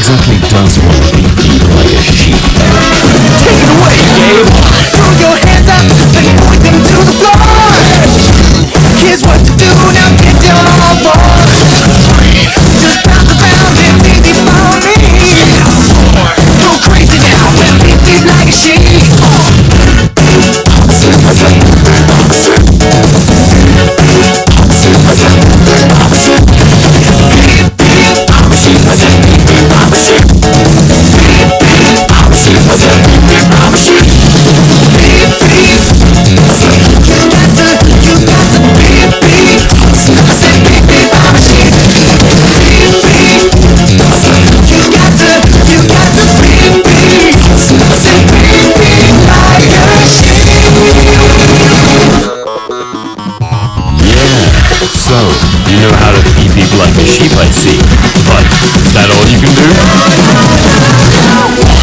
exactly does want to be beat like a sheep? Take it away, Gabe! Throw your hands up and point them to the floor! Here's what to do, now get down on all fours! Just bounce around, it's easy for me! Go crazy now and beat me like a sheep! So, you know how to beat people like a sheep, I see. But, is that all you can do?